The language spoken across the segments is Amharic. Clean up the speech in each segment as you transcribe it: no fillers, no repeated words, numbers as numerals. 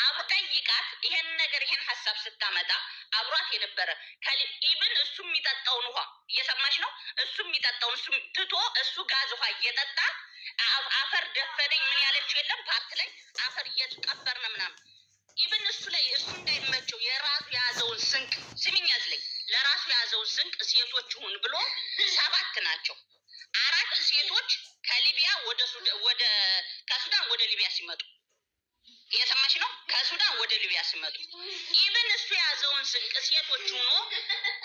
አብሮ ጠይቃት ይሄን ነገር ይሄን ሐሳብ ስታመጣ አብሯት የነበረ ኢቭን እሱ የሚጠጣውን ውሃ እየሰማሽ ነው። እሱ የሚጠጣውን እሱ ትቶ እሱ ጋዝ ውሃ እየጠጣ አፈር ደፈነኝ ምን ያለችው የለም ፓርት ላይ አፈር እየቀበርን ምናምን ኢቭን እሱ ላይ እሱ እንዳይመቸው የራሱ የያዘውን ስንቅ ስሚኝ ያዝለኝ ለራሱ የያዘውን ስንቅ ሴቶች ሁን ብሎ 7 ናቸው። 4 ሴቶች ከሊቢያ ወደ ከሱዳን ወደ ሊቢያ ሲመጡ እየሰማሽ ነው። ከሱዳን ወደ ሊቢያ ሲመጡ ኢቭን እሱ የያዘውን ስንቅ ሴቶች ሆኖ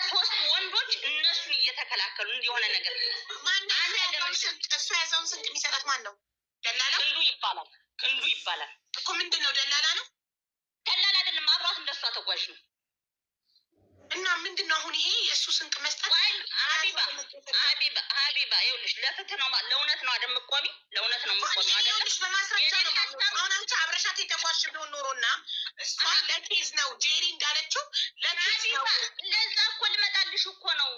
3 ወንዶች እነሱን እየተከላከሉ እንዲሆነ ነገር እሱ የያዘውን ስንቅ የሚሰጣት ማን ነው? ደላላ ክንዱ ይባላል እኮ። ምንድን ነው ደላላ ነው? ደላላ አይደለም፣ አብሯት እንደሷ ተጓዥ ነው። እና ምንድን ነው አሁን ይሄ የእሱ ስንቅ መስጠት? ሀቢባ ይኸውልሽ ለፍትህ ነው ለእውነት ነው አይደል የምትቆሚ? ለእውነት ነው የምትቆሚ አይደል? በማስረጃ ነው። አሁን አንቺ አብረሻት የተጓዥ ቢሆን ኖሮና እሷ ለኬዝ ነው ጄሪ እንዳለችው ለኬዝ ነው። ለዛ እኮ ልመጣልሽ እኮ ነው።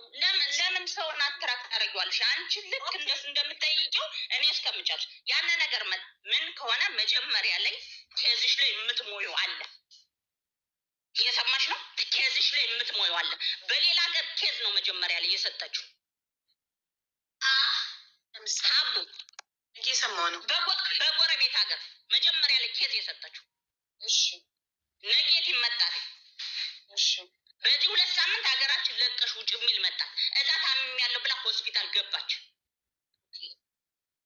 ለምን ሰውን አትራክ ታደርጊዋለሽ? አንቺ ልክ እንደሱ እንደምትጠይቂው እኔ እስከምቻልሽ ያነ ነገር ምን ከሆነ መጀመሪያ ላይ ኬዝሽ ላይ የምትሞዩ አለ። እየሰማሽ ነው? ኬዝሽ ላይ የምትሞዩ አለ። በሌላ ሀገር ኬዝ ነው መጀመሪያ ላይ የሰጠችው። ሀቡ እየሰማሁ ነው። በጎረቤት ሀገር መጀመሪያ ላይ ኬዝ የሰጠችው። እሺ ነጌት ይመጣል። እሺ በዚህ 2 ሳምንት ሀገራችን ለቀሽ ውጭ የሚል መጣት። እዛ ታምም ያለው ብላ ሆስፒታል ገባች።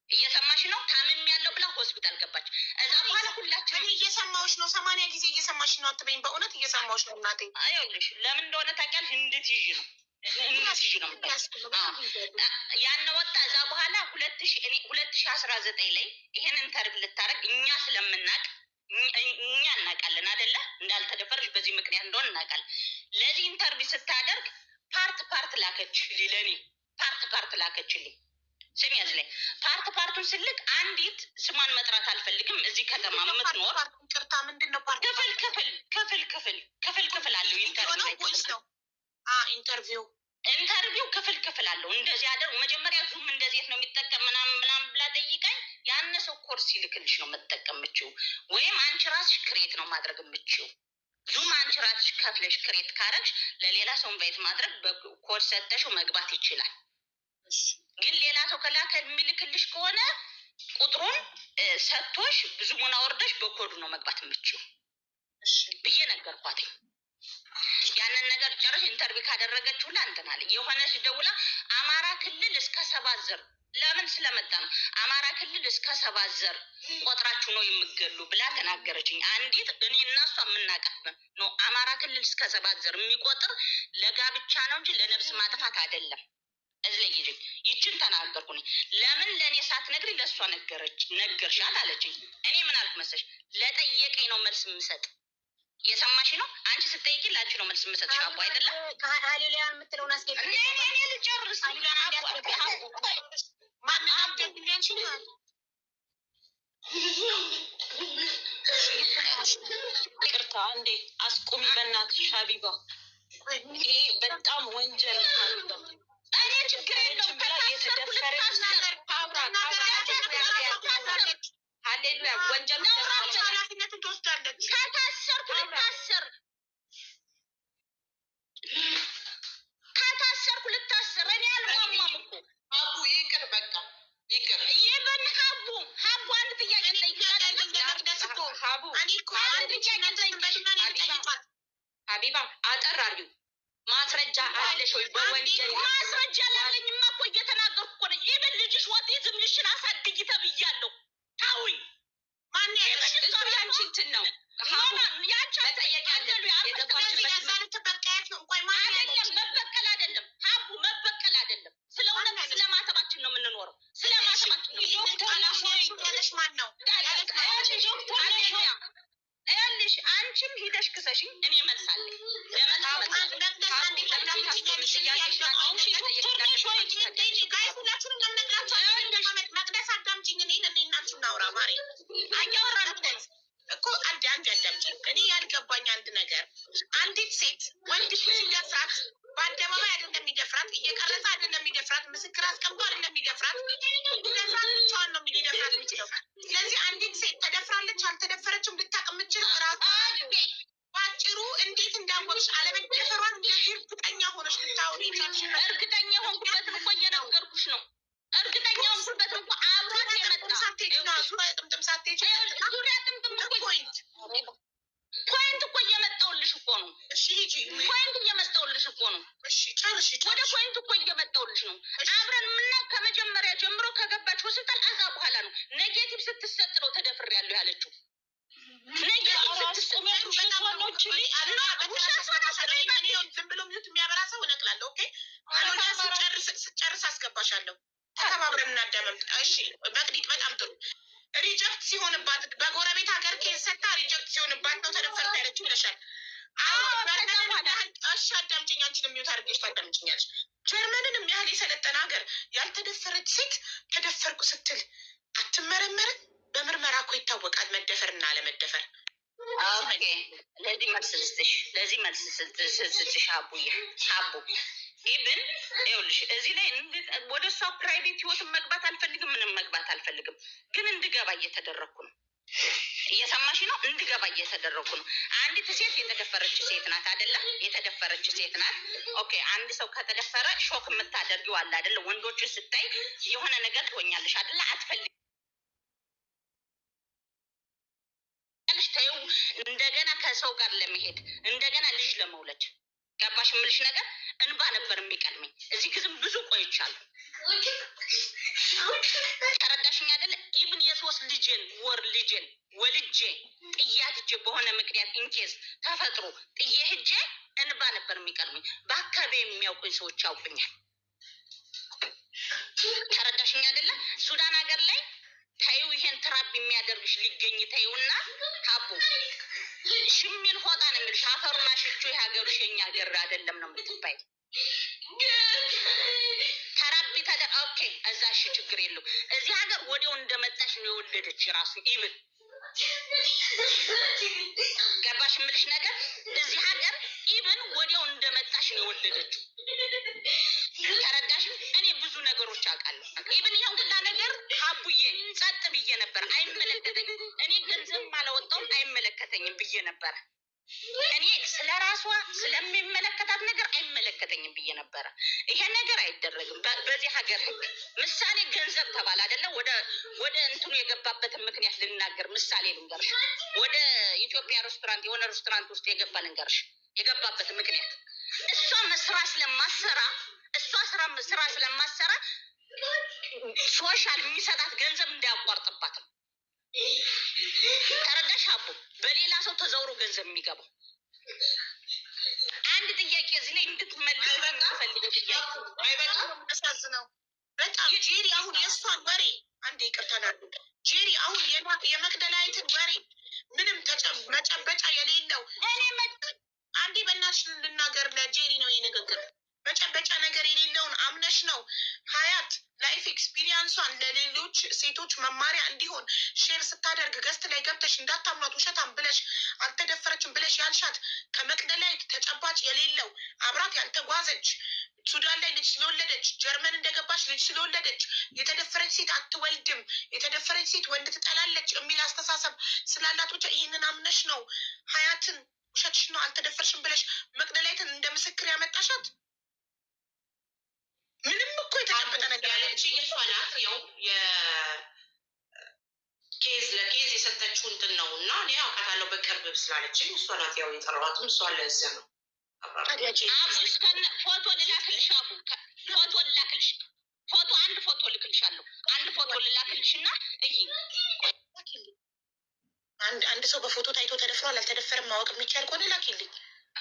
እየሰማሽ ነው? ታምም ያለው ብላ ሆስፒታል ገባች። እዛ በኋላ ሁላችንም እየሰማሁሽ ነው። 80 ጊዜ እየሰማሽ ነው አትበይኝ። በእውነት እየሰማሁሽ ነው እናቴ። አይውልሽ ለምን እንደሆነ ታውቂያለሽ? እንድትይዥ ነው ያን ወጣ። እዛ በኋላ 2019 ላይ ይሄን ኢንተርቪው ልታረግ እኛ ስለምናቅ እኛ እናውቃለን አይደለ? እንዳልተደፈረሽ በዚህ ምክንያት እንደሆነ እናውቃለን። ለዚህ ኢንተርቪው ስታደርግ ፓርት ላከችልኝ። ለኔ ፓርት ላከችልኝ። ስም ያዝለኝ ፓርቱን ስልክ አንዲት ስሟን መጥራት አልፈልግም። እዚህ ከተማ የምትኖር ቅርታ ምንድነው ፓርት ክፍል አለው። ኢንተርቪው ክፍል አለው። እንደዚህ አደረጉ። መጀመሪያ ዙም እንደዚህ ነው የሚጠቀም ምናምን ብላ ጠይቀኝ። ያነ ሰው ኮርስ ይልክልሽ ነው መጠቀም የምችው፣ ወይም አንቺ ራስሽ ክሬት ነው ማድረግ የምችው። ዙም አንቺ ራስሽ ከፍለሽ ክሬት ካረግሽ ለሌላ ሰው ኢንቫይት ማድረግ በኮድ ሰጠሽው መግባት ይችላል። ግን ሌላ ሰው ከላከ የሚልክልሽ ከሆነ ቁጥሩን ሰጥቶሽ ብዙውን አወርደሽ በኮዱ ነው መግባት የምችው ብዬ ነገርኳት። ያንን ነገር ጨርሽ ኢንተርቪው ካደረገችው እንትን አለ። የሆነች ደውላ አማራ ክልል እስከ 7 ዘር ለምን ስለመጣ ነው አማራ ክልል እስከ 7 ዘር ቆጥራችሁ ነው የምገሉ ብላ ተናገረችኝ። አንዲት እኔ እና እሷ የምናውቃት ነው። አማራ ክልል እስከ 7 ዘር የሚቆጥር ለጋብቻ ነው እንጂ ለነፍስ ማጥፋት አይደለም። እዝለይጅ ይችን ተናገርኩኝ። ለምን ለኔ ሳትነግሪ ለሷ ነገርሻት አለችኝ። እኔ ምን አልኩ መሰለሽ? ለጠየቀኝ ነው መልስ የምሰጥ። የሰማሽ ነው? አንቺ ስትጠይቂ ላንቺ ነው መልስ የምሰጥሽ። አቦ አይደለም ሃሌሉያ የምትለውን አስገቢ። እኔ ልጨርስ። ይቅርታ እንዴ አስቁሚ በእናትሽ ሀቢባ። ይሄ በጣም ወንጀል ነው። እኔ ችግር የለውም። ሃሌሉያ ወንጀል ኃላፊነትን ትወስዳለች። ከታሰርኩ ልታሰር እኔ አልሟሟም እኮ አቡ ይቅር በቃ ይቅር። ይበን ሀቡ አንድ ጥያቄ ሀቢባ አጠር አድርጊው። ማስረጃ አለሽ ወይ? በወንጀል ማስረጃ ላለኝማ እኮ እየተናገርኩ እኮ ነው። ይበን ልጅሽ ወጥይዝም ልሽን አሳድጊ ተብያለሁ። ታውኝ ማን ያለሽ? እሱ ያንቺ እንትን ነው። ሀቡ ያንቺ መጠየቅ ያለብሽ የገባችበት መበቀል አይደለም ሀቡ መበቀል አይደለም። ስለ እውነት ስለማተባችን ነው የምንኖረው። ስለማተባችን ነው። ያለሽ ማን ነው? ይኸውልሽ አንቺም ሂደሽ ክሰሽኝ እኔ መልሳለሁ። መቅደስ አዳምጪኝ። እናችሁ እናውራ ማሪ አያወራን እኮ አንድ አዳምጪኝ። እኔ ያልገባኝ አንድ ነገር አንዲት ሴት ወንድ ሲደፍራት በአደባባይ አይደለም የሚደፍራት፣ እየቀረጸ አይደለም የሚደፍራት፣ ምስክር አስቀምጦ አይደለም የሚደፍራት። የሚደፍራት ብቻዋን ነው የሚደፍራት የሚችለው። ስለዚህ አንዲት ሴት ተደፍራለች አልተደፈረችም ልታውቅ የምችለው ራሷ እሺ ሂጂ። ፖይንት እየመጣሁልሽ እኮ ነው። እሺ ጨርሽ። ወደ ፖይንት እኮ እየመጣሁልሽ ነው። አብረን ምና ከመጀመሪያ ጀምሮ ከገባች ሆስፒታል ከዛ በኋላ ነው ኔጌቲቭ ስትሰጥ ነው ተደፍሬያለሁ ያለችው። ዝም ብሎ ሚዩት የሚያበራ ሰው እነቅላለሁ። ኦኬ ስጨርስ አስገባሻለሁ። ተባብረን እናዳመም። እሺ መቅዲት በጣም ጥሩ። ሪጀክት ሲሆንባት በጎረቤት ሀገር ኬስ ሰታ ሪጀክት ሲሆንባት ነው ተደፈርኩ ያለችው ብለሻል። እሺ አዳምጪኝ። አንቺን የሚዩት አድርጌሽ ታዳምጪኛለሽ። ጀርመንን ያህል የሰለጠነ ሀገር ያልተደፈረች ሴት ተደፈርኩ ስትል አትመረመርም? በምርመራ እኮ ይታወቃል መደፈርና አለመደፈር። ኦኬ ለዚህ መልስ ስትሽ አቡዬ አቡ ኢብን ይኸውልሽ እዚህ ላይ ወደ እሷ ፕራይቬት ህይወትን መግባት አልፈልግም፣ ምንም መግባት አልፈልግም። ግን እንድገባ እየተደረግኩ ነው። እየሰማሽ ነው? እንድገባ እየተደረግኩ ነው። አንዲት ሴት የተደፈረች ሴት ናት አይደለም? የተደፈረች ሴት ናት። ኦኬ አንድ ሰው ከተደፈረ ሾክ የምታደርጊው አለ አይደለ? ወንዶችን ስታይ የሆነ ነገር ትሆኛለሽ አይደለ? አትፈልጊ ተይው እንደገና ከሰው ጋር ለመሄድ እንደገና ልጅ ለመውለድ ገባሽ? የምልሽ ነገር እንባ ነበር የሚቀድመኝ። እዚህ ግዝም ብዙ ቆይቻለሁ። ተረዳሽኝ አይደለ? ኢብን የሶስት ልጄን ወልጄ ጥያት ሂጄ በሆነ ምክንያት ኢንኬዝ ተፈጥሮ ጥዬ ሂጄ እንባ ነበር የሚቀድመኝ። በአካባቢ የሚያውቁኝ ሰዎች ያውቁኛል። ተረዳሽኝ አይደለ? ሱዳን ሀገር ላይ ታዩ ይሄን ትራፕ የሚያደርግሽ ሊገኝ ታዩና አቡ ሽሚል ሆጣ ነው የሚልሽ። አፈሩና ሽቹ የሀገሩሽ የኛ ሀገር አይደለም ነው የምትባይ። ተራቢ ኦኬ እዛ እሺ ችግር የለው። እዚህ ሀገር ወዲያው እንደመጣሽ ነው የወለደች ራሱ ኢብን ገባሽ? የምልሽ ነገር እዚህ ሀገር ኢብን ወዲያው እንደመጣሽ ነው የወለደችው። ተረዳሽ? እኔ ብዙ ነገሮች አውቃለሁ። ኢብን ይሄን ሁላ ነገር አቡዬ ጸጥ ብዬ ነበር። አይመለከተኝም፣ እኔ ገንዘብ አላወጣሁም አይመለከተኝም ብዬ ነበር። እኔ ስለራሷ ስለሚመለከታት ነገር አይመለከተኝም ብዬ ነበረ። ይሄ ነገር አይደረግም በዚህ ሀገር ህግ። ምሳሌ ገንዘብ ተባለ አይደለ? ወደ እንትኑ የገባበትን ምክንያት ልናገር። ምሳሌ ልንገርሽ። ወደ ኢትዮጵያ ሬስቶራንት የሆነ ሬስቶራንት ውስጥ የገባ ልንገርሽ የገባበት ምክንያት እሷ ስራ ስለማሰራ ሶሻል የሚሰጣት ገንዘብ እንዳያቋርጥባት ነው። ተረዳሽ አቡ? በሌላ ሰው ተዘውሮ ገንዘብ የሚገባው አንድ ጥያቄ እዚህ ላይ እንድትመልስ የምፈልገው ጥያቄ በጣም አሳዝነው። በጣም ጄሪ አሁን የእሷን ወሬ አንዴ ይቅርታ ናሉ ጄሪ አሁን የመቅደላዊትን ወሬ ምንም መጨበጫ የሌለው አንዴ በእናትሽ ልናገር። ለጄሪ ነው የንግግር መጨበጫ ነገር የሌለውን አምነሽ ነው ሀያት ላይፍ ኤክስፒሪየንሷን ለሌሎች ሴቶች መማሪያ እንዲሆን ሼር ስታደርግ ገስት ላይ ገብተሽ እንዳታምኗት ውሸታም ብለሽ አልተደፈረችም ብለሽ ያልሻት ከመቅደላዊት ተጨባጭ የሌለው አብራት ያልተጓዘች ሱዳን ላይ ልጅ ስለወለደች ጀርመን እንደገባች ልጅ ስለወለደች የተደፈረች ሴት አትወልድም፣ የተደፈረች ሴት ወንድ ትጠላለች የሚል አስተሳሰብ ስላላት ብቻ ይህንን አምነሽ ነው ሀያትን ውሸትሽ ነው አልተደፈርሽም ብለሽ መቅደላዊትን እንደ ምስክር ያመጣሻት። ምንም እኮ የተጨበጠ ነገር ያለችኝ እሷ ናት። ያው የኬዝ ለኬዝ የሰጠችው እንትን ነው እና እኔ አውቃታለሁ በቅርብ ስላለችኝ እሷ ናት። ያው የጠራኋትም እሷ ለዚያ ነው። ፎቶ ልላክልሽ አቡ፣ ፎቶ ልላክልሽ፣ አንድ ፎቶ ልክልሻለሁ። አንድ ፎቶ ልላክልሽ እና አንድ ሰው በፎቶ ታይቶ ተደፍሯል አልተደፈረም ማወቅ የሚቻል ከሆነ ላኪልኝ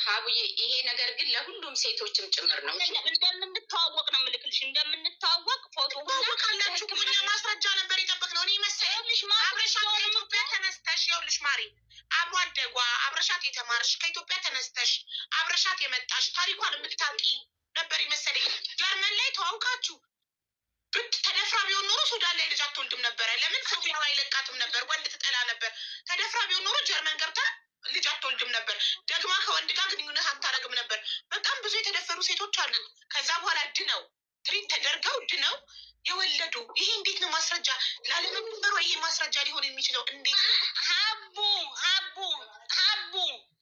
ሀቡዬ። ይሄ ነገር ግን ለሁሉም ሴቶችም ጭምር ነው። እንደምንተዋወቅ ነው የምልክልሽ። እንደምንተዋወቅ ፎቶ ካላችሁ እኛ ማስረጃ ነበር የጠበቅነው። እኔ መሰለኝ አብረሻት ከኢትዮጵያ ተነስተሽ ይኸውልሽ ማሪ አብሮ አደጓ አብረሻት የተማርሽ ከኢትዮጵያ ተነስተሽ አብረሻት የመጣሽ ታሪኳን የምታውቂ ነበር መሰለኝ። ጀርመን ላይ ተዋውቃችሁ ተደፍራ ቢሆን ኖሮ ሱዳን ላይ ልጅ አትወልድም ነበረ። ለምን ሰው ቢያው አይለቃትም ነበር፣ ወንድ ትጠላ ነበር። ተደፍራ ቢሆን ኖሮ ጀርመን ገብታ ልጅ አትወልድም ነበር። ደግማ ከወንድ ጋር ግንኙነት አታረግም ነበር። በጣም ብዙ የተደፈሩ ሴቶች አሉ። ከዛ በኋላ ድነው ትሪት ተደርገው ድነው የወለዱ። ይሄ እንዴት ነው ማስረጃ ላለመንበሩ? ይሄ ማስረጃ ሊሆን የሚችለው እንዴት ነው? ሀቡ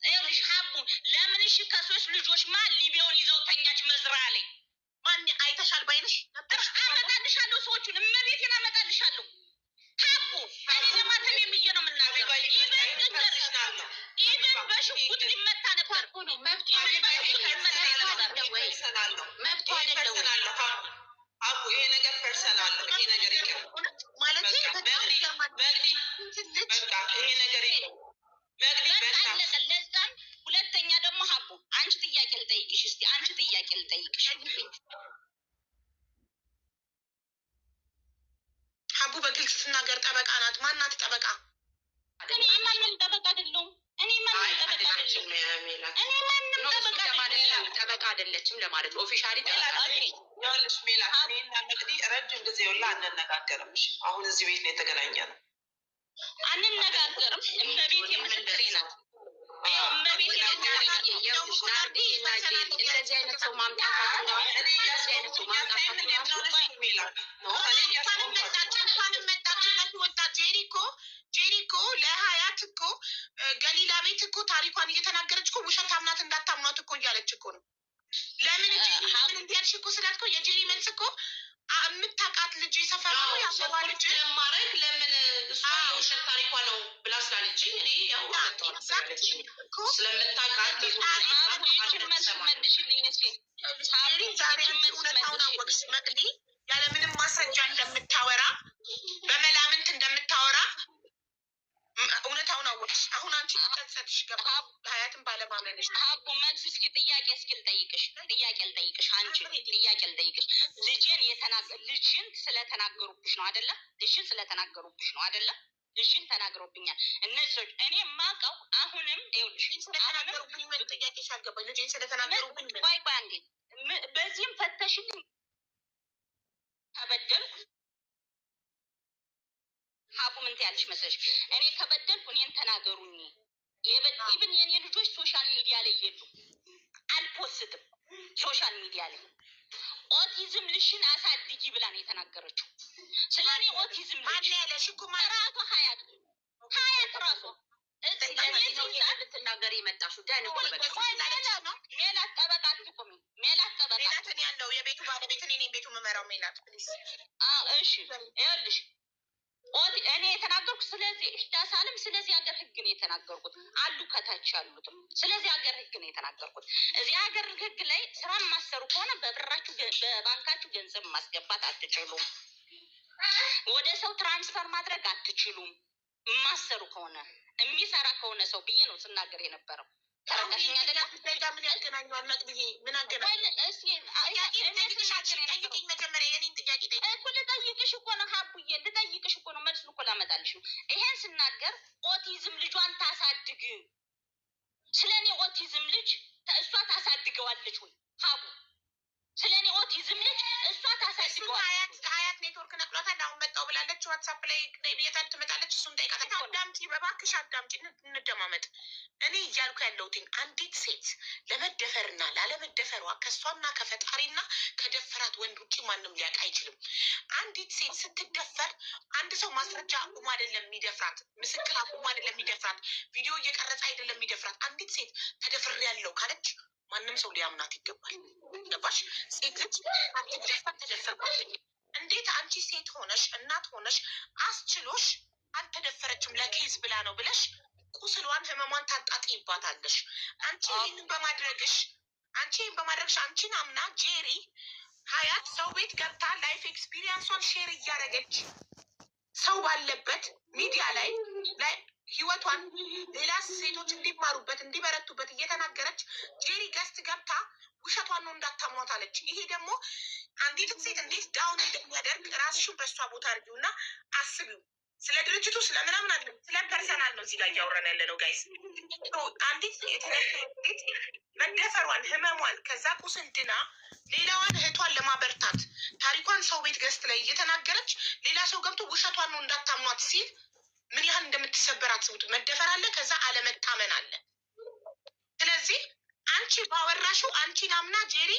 ይኸውልሽ ሀቡ ለምን እሺ ከሶስት ልጆች ማ ሊቢያውን ይዘው ተኛች መዝራ ላይ ማን አይተሻል? ባይነሽ አመጣልሻለሁ፣ ሰዎቹን እመቤቴን አመጣልሻለሁ። ሀቡ እኔ ለማተም ብዬ ነው የምናገረው። ኢቨን በሽጉጥ ሊመታ ነበር እኮ ነው መብቱ አይደለም። አቡ ይሄ ነገር ፐርሰናል ነው። ይሄ ነገር ይቀር ማለት በቃ ይሄ ነገር ይቀር ለዛም ሁለተኛ ደግሞ ሀቡ አንቺ ጥያቄ ልጠይቅሽ እስቲ አንቺ ጥያቄ ልጠይቅሽ ሀቡ በግልጽ ስናገር ጠበቃ ናት። ማናት ጠበቃ? እኔ ማንም ጠበቃ አይደለሁም። እኔ ማንም ጠበቃ አይደለሁም። እኔ ማንም ጠበቃ አይደለችም ለማለት ኦፊሻሊ ጠበቃ ያለሽ ሜላት እኔና መቅዲ ረጅም ጊዜ ሁላ አንነጋገርም። እሺ አሁን እዚህ ቤት ነው የተገናኘ ነው። አንነጋገርም። እመቤት የምስክሬ ናት። እመቤት እንደዚህ አይነት ሰው ማምጣታቸው ጄሪኮ ለሀያት እኮ ገሊላ ቤት እኮ ታሪኳን እየተናገረች እኮ ውሸታም ናት እንዳታምኗት እኮ እያለች እኮ ነው። ለምን እንዲያልሽ እኮ ስላት እኮ የጄሪ መልስ እኮ የምታውቃት ልጅ ሰፈር ነው ያሰባ ልጅ ለማድረግ ለምን እሷ የውሸት ታሪኳ ነው ብላ ስላለችኝ እኔ ያው ስለምታውቃት መልሽልኝ እስኪ ዛሬ እውነታውን አወቅሽ መቅዲ ያለምንም ማስረጃ እንደምታወራ በመላምንት እንደምታወራ እውነታውን አወቅሽ። አሁን አንቺ ተጸጽተሽ ገባ ሀያትን ባለማመንሽ። ሀቡ መልስ እስኪ ጥያቄ ልጠይቅሽ አንቺ ጥያቄ ልጠይቅሽ። ልጅን ስለተናገሩብሽ ነው አይደለ? ልጅን ስለተናገሩብሽ ነው አይደለ? ልጅን ተናግረውብኛል እነዚህ ሰዎች። እኔ የማውቀው አሁንም ይኸውልሽ ስለተናገሩብኝ ምን ጥያቄሽ አልገባኝ። ልጅን ስለተናገሩብኝ ቆይ አንዴ በዚህም ፈተሽልኝ ከበደልኩ ሀቡ ምን ትያለሽ መሰለሽ? እኔ ከበደልኩ እኔን ተናገሩኝ። ኢቭን የኔ ልጆች ሶሻል ሚዲያ ላይ የሉ አልፖስትም። ሶሻል ሚዲያ ላይ ኦቲዝም ልሽን አሳድጊ ብላ ነው የተናገረችው። ስለኔ ኦቲዝም ማን ያለሽ እኮ ራሷ ሀያት ራሷ ልትናገር የመጣሽው ዳን እኮ ሜላት ጠበቃ አትቁሚ። ሜላት ጠበቃ ያለው የቤቱ ባለቤት እኔ ቤቱ የምመራው ሜላት ፕሊዝ። እሺ ይኸውልሽ እኔ የተናገርኩት ስለዚህ ዳሳልም ስለዚህ ሀገር ህግ ነው የተናገርኩት። አሉ ከታች ያሉትም ስለዚህ ሀገር ህግ ነው የተናገርኩት። እዚህ ሀገር ህግ ላይ ስራ ማሰሩ ከሆነ በብራችሁ በባንካችሁ ገንዘብ ማስገባት አትችሉም። ወደ ሰው ትራንስፈር ማድረግ አትችሉም። ማሰሩ ከሆነ የሚሰራ ከሆነ ሰው ብዬ ነው ስናገር የነበረው። ተረዳሽኝ አይደለም? ምን ያገናኘዋል? መቅድዬ ምን አገናኝ? ጠይቅኝ መጀመሪያ የኔን ጥያቄ ልጠይቅሽ እኮ ነው ሀቡዬ፣ ልጠይቅሽ እኮ ነው። መልሱን እኮ ላመጣልሽ ነው። ይሄን ስናገር ኦቲዝም ልጇን ታሳድግ። ስለ እኔ ኦቲዝም ልጅ እሷ ታሳድገዋለች ወይ ሀቡ? ስለ እኔ ኦቲዝም ልጅ እሷ ታሳድገዋለች? ሀያት ኔትወርክ ነቅሏታል። አሁን መጣሁ ብላለች። ዋትሳፕ ላይ ብየታል ትመጣለች። እሱን ጠይቃት። አዳምጪ፣ እባክሽ አዳምጪ፣ እንደማመጥ እኔ እያልኩ ያለሁትን አንዲት ሴት ለመደፈርና ላለመደፈሯ ከእሷና ከፈጣሪና ከደፈራት ወንድ ውጭ ማንም ሊያውቅ አይችልም። አንዲት ሴት ስትደፈር አንድ ሰው ማስረጃ አቁሞ አይደለም የሚደፍራት፣ ምስክር አቁሞ አይደለም የሚደፍራት፣ ቪዲዮ እየቀረጸ አይደለም የሚደፍራት። አንዲት ሴት ተደፍሬያለሁ ካለች ማንም ሰው ሊያምናት ይገባል። ገባሽ? ሴት ልጅ አትደፈር ተደፈርኳት። እንዴት አንቺ ሴት ሆነሽ እናት ሆነሽ አስችሎሽ አልተደፈረችም ለኬዝ ብላ ነው ብለሽ ቁስሏን ህመሟን ታጣጥይባታለሽ? አንቺ ይህንን በማድረግሽ አንቺን አምና ጄሪ ሀያት ሰው ቤት ገብታ ላይፍ ኤክስፒሪየንሷን ሼር እያደረገች ሰው ባለበት ሚዲያ ላይ ህይወቷን ሌላ ሴቶች እንዲማሩበት እንዲበረቱበት እየተናገረች ጄሪ ገስት ገብታ ውሸቷን ነው እንዳታምኗት አለች። ይሄ ደግሞ አንዲት ሴት እንዴት ዳውን እንደሚያደርግ ራስሽን በእሷ ቦታ አድርጊው እና አስቢው። ስለ ድርጅቱ ስለምናምን አለ ስለ ፐርሰናል ነው እዚህ ጋር እያወራን ያለ ነው ጋይስ። አንዲት ሴት መደፈሯን ህመሟን ከዛ ቁስል ድና ሌላዋን እህቷን ለማበርታት ታሪኳን ሰው ቤት ገስት ላይ እየተናገረች ሌላ ሰው ገብቶ ውሸቷን ነው እንዳታምኗት ሲል ምን ያህል እንደምትሰበር አትስቡት። መደፈር አለ፣ ከዛ አለመታመን አለ። ስለዚህ አንቺ ባወራሽው አንቺን አምና ጄሪ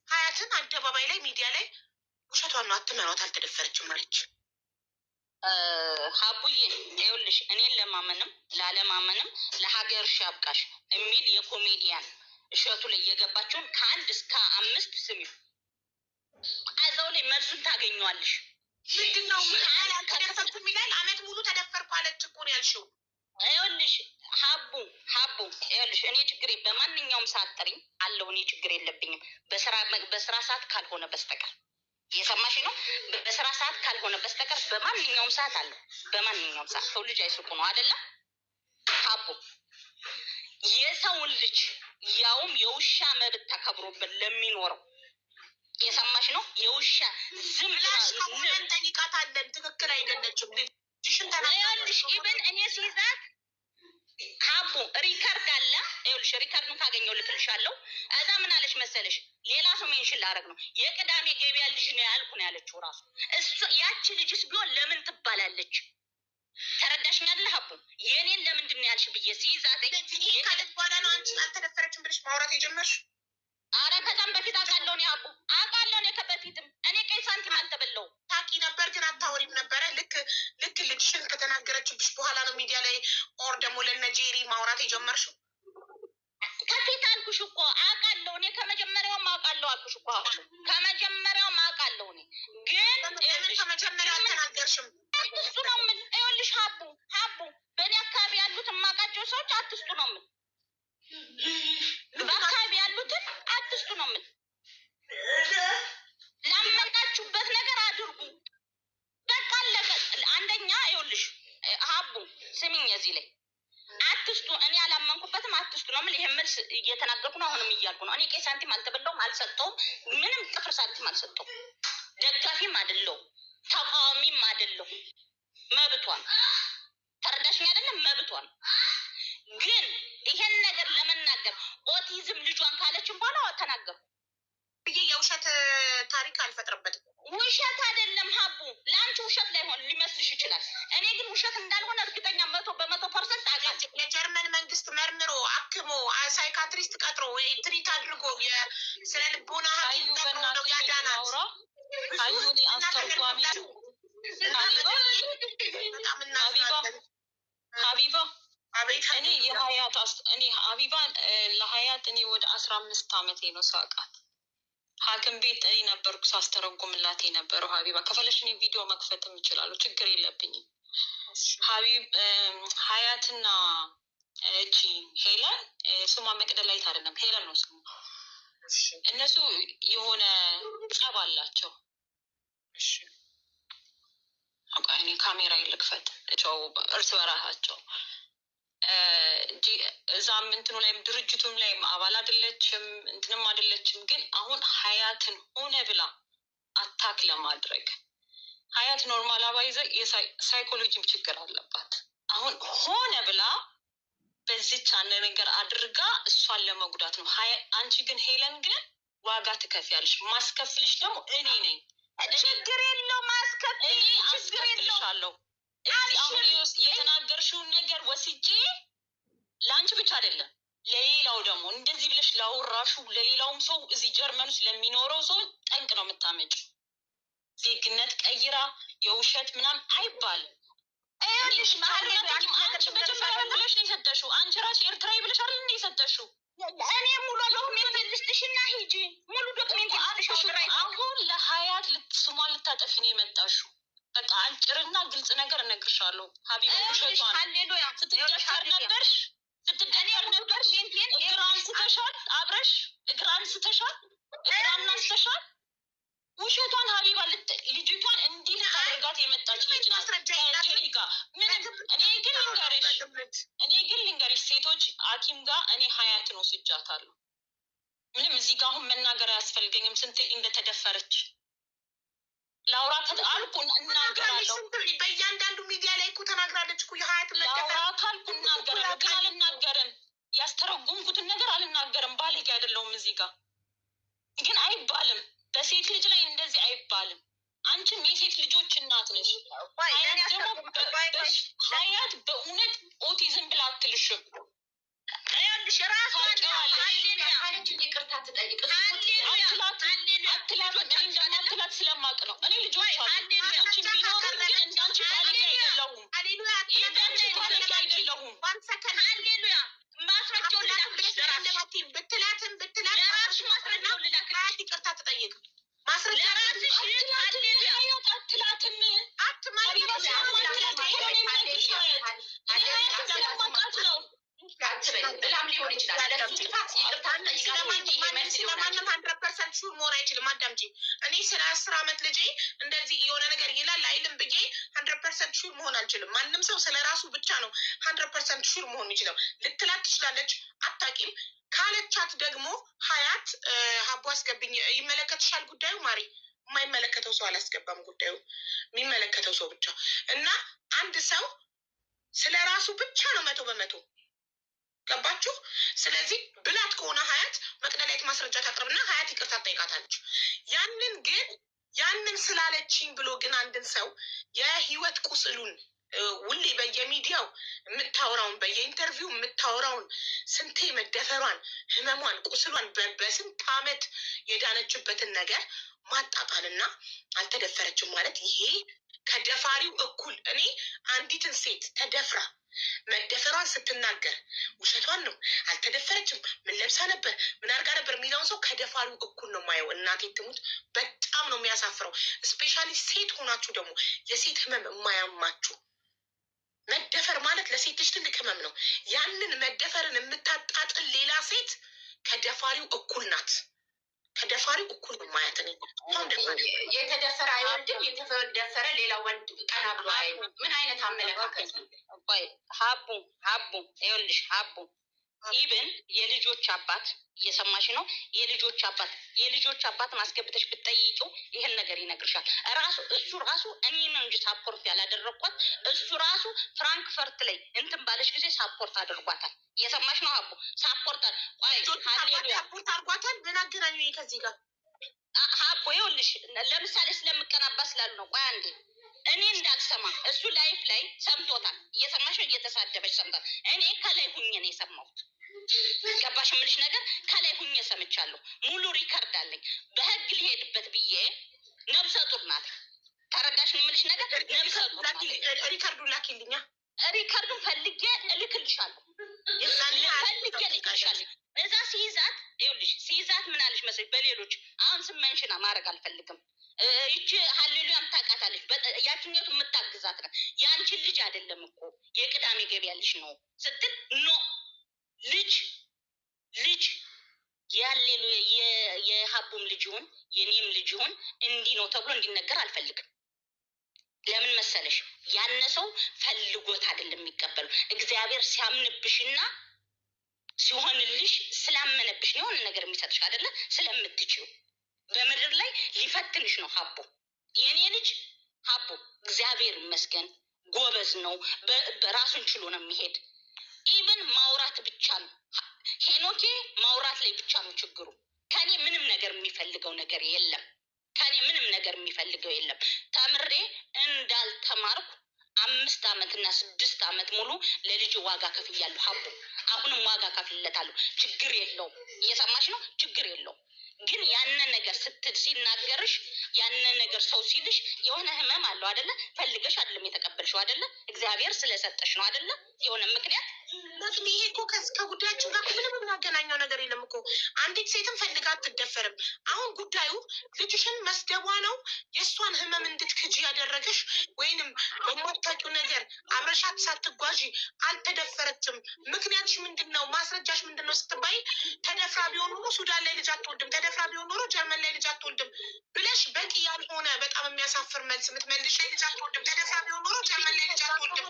ሀያትን አደባባይ ላይ ሚዲያ ላይ ውሸቷን ነው አትመኗት አልተደፈረችም አለች። ሀቡዬ ይኸውልሽ እኔን ለማመንም ላለማመንም ለሀገርሽ ያብቃሽ የሚል የኮሜዲያን እሸቱ ላይ የገባችውን ከ1 እስከ 5 ስሚው። እዛው ላይ መልሱን ታገኘዋለሽ። ምንድነው ተደፈርኩ የሚላል? አመት ሙሉ ተደፈርኩ አለች እኮ ነው ያልሽው። ይኸውልሽ ሀቡ ይኸውልሽ እኔ ችግሬ በማንኛውም ሰዓት ጥሪኝ አለው። እኔ ችግር የለብኝም በስራ ሰዓት ካልሆነ በስተቀር እየሰማሽ ነው። በስራ ሰዓት ካልሆነ በስተቀር በማንኛውም ሰዓት አለው። በማንኛውም ሰዓት ሰው ልጅ አይስቁ ነው አይደለም አቦ። የሰውን ልጅ ያውም የውሻ መብት ተከብሮበት ለሚኖረው የሰማሽ ነው። የውሻ ዝም ብለን ጠይቃታለን። ትክክል አይደለችም ልጅሽን ተናያልሽ። ኢቨን እኔ ሲይዛት አቦ ሪከርድ አለ። ይኸውልሽ ሪከርዱን ካገኘው ልክልሻለሁ። እዛ ምን አለች መሰለሽ? ሌላ ሰው ሜንሽን ላደርግ ነው የቅዳሜ ገበያ ልጅ ነው ያልኩ ነው ያለችው ራሱ። እሱ ያቺ ልጅስ ቢሆን ለምን ትባላለች? ተረዳሽኛለህ አቦ? የኔን ለምንድን ነው ያልሽ ብዬ ሲይዛት ይሄ ካለት በኋላ ነው አንቺ አልተደፈረችም ብለሽ ማውራት የጀመርሽ? አረ ከዛም በፊት አውቃለሁ እኔ አቦ አውቃለሁ። እኔ ከበፊትም እኔ ቀይ ሳንቲም አልተበላሁም። ታውቂ ነበር ግን አታወሪም ነበረ። ልክ ልጅሽን ከተናገረችብሽ በኋላ ነው ሚዲያ ላይ ኦር ደግሞ ለነ ጄሪ ማውራት የጀመርሽው? ከፊት አልኩሽ እኮ አውቃለሁ። እኔ ከመጀመሪያውም አውቃለሁ አልኩሽ እኮ ከመጀመሪያውም አውቃለሁ። እኔ ግን ለምን ከመጀመሪያው አልተናገርሽም? አትስጡ ነው የምል። ይኸውልሽ ሀቡ በእኔ አካባቢ ያሉትን የማውቃቸው ሰዎች አትስጡ ነው የምል። በአካባቢ ያሉትን አትስጡ ነው የምል። ላመናችሁበት ነገር አድርጉ። በቃ አለቀ። አንደኛ ይኸውልሽ ሀቡ ስሚኝ፣ እዚህ ላይ አትስጡ። እኔ ያላመንኩበትም አትስጡ ነው የምል። ይሄን መልስ እየተናገርኩ ነው፣ አሁንም እያልኩ ነው። እኔ ቀይ ሳንቲም አልተበላሁም፣ አልሰጠውም። ምንም ጥፍር ሳንቲም አልሰጠውም። ደጋፊም አይደለሁም፣ ተቃዋሚም አይደለሁም። መብቷን ተረዳሽኝ አይደለም? መብቷን ግን ይሄን ነገር ለመናገር ኦቲዝም ልጇን ካለችን በኋላ ተናገርኩ ብዬ የውሸት ታሪክ አልፈጥርበትም። ውሸት አይደለም ሀቡ፣ ለአንቺ ውሸት ላይሆን ሊመስልሽ ይችላል። እኔ ግን ውሸት እንዳልሆነ እርግጠኛ 100% አውቃለሁ። የጀርመን መንግስት መርምሮ አክሞ ሳይካትሪስት ቀጥሮ ትሪት አድርጎ የስነ ልቦና ሐኪም ቀጥሮ ነው ያዳናት። አዩኒ አስተርጓሚ ሀቢባ እኔ ሀቢባን ለሀያት እኔ ወደ 15 ዓመቴ ነው ሳውቃት። ሐኪም ቤት እኔ ነበርኩ ሳስተረጉምላት የነበረው። ሀቢባ ከፈለሽ እኔ ቪዲዮ መክፈትም እችላለሁ፣ ችግር የለብኝም። ሀያትና እቺ ሄለን ስሟ መቅደላዊት አይደለም ሄለን ነው ስሙ። እነሱ የሆነ ጸብ አላቸው። እኔ ካሜራ ይልክፈት እቸው እርስ በራሳቸው እዛም እንትኑ ላይም ድርጅቱም ላይም አባል አይደለችም እንትንም አይደለችም። ግን አሁን ሀያትን ሆነ ብላ አታክ ለማድረግ ሀያት ኖርማል አባይዘ የሳይኮሎጂም ችግር አለባት። አሁን ሆነ ብላ በዚች አንድ ነገር አድርጋ እሷን ለመጉዳት ነው። አንቺ ግን ሄለን ግን ዋጋ ትከፍያለሽ። ማስከፍልሽ ደግሞ እኔ ነኝ። ችግር የለው ማስከፍል ችግር የለው። እዚህ አሁን የተናገርሽውን ነገር ወስጄ ለአንቺ ብቻ አይደለም ለሌላው ደግሞ እንደዚህ ብለሽ ላወራሹ ለሌላውም ሰው እዚህ ጀርመን ውስጥ ለሚኖረው ሰው ጠንቅ ነው የምታመጪው። ዜግነት ቀይራ የውሸት ምናምን አይባልም። አንቺ በጀመሪያ ብለሽ ነው የሰጠሽው። አንቺ ራሱ ኤርትራዊ ብለሽ አይደል እንደ የሰጠሽው? እኔ ሙሉ ዶክሜንት ልስጥሽና ሂጂ። ሙሉ ዶክሜንት ልስጥሽ። አሁን ለሀያት ስሟን ልታጠፊ ነው የመጣሽው። በቃ አጭርና ግልጽ ነገር እነግርሻለሁ። ሀቢባ ውሸቷን ስትደፈር ነበርሽ እግር አንስተሻል፣ አብረሽ እግር አንስተሻል፣ እግር አንስተሻል። ውሸቷን ሀቢባ ልጅቷን እንዲህ ልታደርጋት የመጣች ልጅ ናት። እኔ ግን ልንገርሽ ሴቶች ሐኪም ጋር እኔ ሀያትን ወስጃታለሁ። ምንም እዚህ ጋር አሁን መናገር አያስፈልገኝም ስንት እንደተደፈረች ላውራ አልኩ እናገራለሁ። በእያንዳንዱ ሚዲያ ላይ እኮ ተናግራለች እኮ የሀያት ላውራ ካልኩ እናገራለሁ፣ ግን አልናገርም። ያስተረጉምኩትን ነገር አልናገርም። ባለጌ አይደለሁም። እዚህ ጋር ግን አይባልም። በሴት ልጅ ላይ እንደዚህ አይባልም። አንቺም የሴት ልጆች እናት ነሽ። ሀያት በእውነት ኦቲዝም ብላ አትልሽም። አትላት ስለማቅ ነው። እኔ ልጆች ልጆችን ቢኖሩ ግን እንዳንቺ ባለጌ አይደለሁም። ባለጌ አይደለሁም። ሃሌሉያ ማስረጃውን ልላክልሽ። ብትላትም ለራሱ ማስረጃውን ልላክልሽ። ይቅርታ ትጠይቅ ማስረጃ ለራስሽ አትላትም። ብላም ሊሆን ይችላል ስለማንም 100% ሹር መሆን አይችልም። አዳምጪ። እኔ ስለ 10 ዓመት ልጄ እንደዚህ የሆነ ነገር ይላል አይልም ብዬ 100% ሹር መሆን አልችልም። ማንም ሰው ስለ ራሱ ብቻ ነው 100% ሹር መሆን የሚችለው። ልትላት ትችላለች፣ አታውቂም ካለቻት ደግሞ ሀያት ሀቡ አስገብኝ ይመለከትሻል ጉዳዩ ማሪ የማይመለከተው ሰው አላስገባም። ጉዳዩ የሚመለከተው ሰው ብቻ እና አንድ ሰው ስለ ራሱ ብቻ ነው 100%። ገባችሁ? ስለዚህ ብላት ከሆነ ሀያት መቅደላዊት ማስረጃ ታቅርብና ሀያት ይቅርታ ትጠይቃታለች። ያንን ስላለችኝ ብሎ ግን አንድን ሰው የህይወት ቁስሉን ሁሌ በየሚዲያው የምታወራውን በየኢንተርቪው የምታወራውን ስንቴ መደፈሯን፣ ህመሟን፣ ቁስሏን በስንት ዓመት የዳነችበትን ነገር ማጣጣልና አልተደፈረችም ማለት ይሄ ከደፋሪው እኩል። እኔ አንዲትን ሴት ተደፍራ መደፈሯን ስትናገር ውሸቷን ነው አልተደፈረችም፣ ምን ለብሳ ነበር፣ ምን አድርጋ ነበር የሚለውን ሰው ከደፋሪው እኩል ነው ማየው። እናቴ ትሙት በጣም ነው የሚያሳፍረው። ስፔሻሊ ሴት ሆናችሁ ደግሞ የሴት ህመም የማያማችሁ መደፈር ማለት ለሴት ልጅ ትልቅ ህመም ነው። ያንን መደፈርን የምታጣጥል ሌላ ሴት ከደፋሪው እኩል ናት። ከደፋሪው እኩል ነው ማየት። እኔ የተደፈረ አይወድም፣ የተደፈረ ሌላ ወንድ ቀና ብሎ አይ ምን አይነት አመለካከት ነው? ሀቡ ይኸውልሽ ሀቡ ኢብን የልጆች አባት እየሰማሽ ነው። የልጆች አባት ማስገብተሽ ብትጠይቂው ይህን ነገር ይነግርሻል። እሱ ራሱ እኔ ነው እንጂ ሳፖርት ያላደረግኳት እሱ ራሱ ፍራንክፈርት ላይ እንትን ባለሽ ጊዜ ሳፖርት አድርጓታል። እየሰማሽ ነው ሀቡ? ሳፖርት አድርጓታል። ምን አገናኙ ከዚህ ጋር? ሀቡ ይኸውልሽ ለምሳሌ ስለምቀናባ ስላሉ ነው። ቆይ አንዴ እኔ እንዳልሰማ እሱ ላይፍ ላይ ሰምቶታል። እየሰማሽ ነው? እየተሳደበች ሰምቷል። እኔ ከላይ ሁኜ ነው የሰማሁት። ገባሽ የምልሽ ነገር ከላይ ሁኜ ሰምቻለሁ። ሙሉ ሪከርድ አለኝ። በህግ ሊሄድበት ብዬ ነብሰ ጡር ናት። ተረዳሽ የምልሽ ነገር? ነብሰ ጡር ናት። ሪከርዱን ላኪልኛ። ሪከርዱን ፈልጌ እልክልሻለሁ። ፈልጌ እልክልሻለሁ። እዛ ሲይዛት ይኸውልሽ ሲይዛት ምን አለሽ መሰለሽ? በሌሎች አሁን ስመንሽና ማድረግ አልፈልግም። ይቺ ሀሌሉያም ታውቃታለች። ያችኛቱ የምታግዛት ነው። የአንቺን ልጅ አይደለም እኮ የቅዳሜ ገበያ ልጅ ነው ስትል ኖ ልጅ ያሌሉያ የሀቡም ልጅ ይሁን የኔም ልጅ ይሁን እንዲህ ነው ተብሎ እንዲነገር አልፈልግም። ለምን መሰለሽ? ያነ ሰው ፈልጎት አይደለም የሚቀበለው። እግዚአብሔር ሲያምንብሽና ሲሆንልሽ ስላመነብሽ ነው የሆነ ነገር የሚሰጥሽ አይደለ? ስለምትችው በምድር ላይ ሊፈትንሽ ነው። ሀቡ የኔ ልጅ ሀቡ እግዚአብሔር ይመስገን ጎበዝ ነው። በራሱን ችሎ ነው የሚሄድ። ኢቨን ማውራት ብቻ ነው ሄኖኬ ማውራት ላይ ብቻ ነው ችግሩ። ከኔ ምንም ነገር የሚፈልገው ነገር የለም። ተምሬ እንዳልተማርኩ 5 ዓመትና 6 ዓመት ሙሉ ለልጅ ዋጋ ከፍያለሁ። ሀቡ አሁንም ዋጋ ከፍለታለሁ። ችግር የለውም። እየሰማሽ ነው? ችግር የለውም። ግን ያነ ነገር ሲናገርሽ ያነ ነገር ሰው ሲልሽ የሆነ ህመም አለው አይደለ? ፈልገሽ አይደለም የተቀበልሽው አይደለ? እግዚአብሔር ስለሰጠሽ ነው አይደለ? የሆነ ምክንያት ይሄ እኮ ከጉዳያችን ጋር ምንም የሚያገናኘው ነገር የለም እኮ። አንዲት ሴትም ፈልጋ አትደፈርም። አሁን ጉዳዩ ልጅሽን መስደቧ ነው የእሷን ህመም እንድትክጂ ያደረገሽ፣ ወይንም በማታውቂው ነገር አብረሻት ሳትጓዢ አልተደፈረችም። ምክንያትሽ ምንድን ነው? ማስረጃሽ ምንድን ነው ስትባይ ተደፍራ ቢሆን ኖሮ ሱዳን ላይ ልጅ አትወልድም፣ ተደፍራ ቢሆን ኖሮ ጀርመን ላይ ልጅ አትወልድም ብለሽ በቂ ያልሆነ በጣም የሚያሳፍር መልስ የምትመልሽ ልጅ አትወልድም፣ ተደፍራ ቢሆን ኖሮ ጀርመን ላይ ልጅ አትወልድም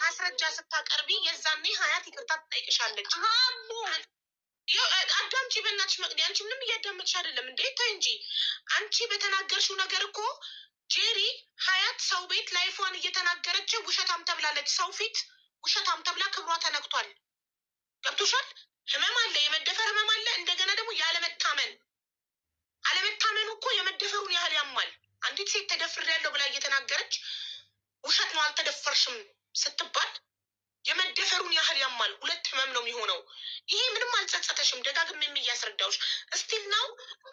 ማስረጃ ስታቀርቢ የዛኔ ሀያት ይቅርታ ትጠይቅሻለች። አዳምጪ በእናትሽ መቅዲ፣ አንቺ ምንም እያዳመጥሽ አይደለም እንዴ? ተይ እንጂ አንቺ በተናገርሽው ነገር እኮ ጄሪ ሀያት ሰው ቤት ላይፏን እየተናገረች ውሸታም ተብላለች። ሰው ፊት ውሸታም ተብላ ክብሯ ተነክቷል። ገብቶሻል? ህመም አለ፣ የመደፈር ህመም አለ። እንደገና ደግሞ አለመታመኑ እኮ የመደፈሩን ያህል ያማል። አንዲት ሴት ተደፍሬያለሁ ብላ እየተናገረች ውሸት ነው አልተደፈርሽም ስትባል የመደፈሩን ያህል ያማል። ሁለት ህመም ነው የሚሆነው። ይሄ ምንም አልጸጸተሽም። ደጋግሜም እያስረዳሁሽ እስቲል ነው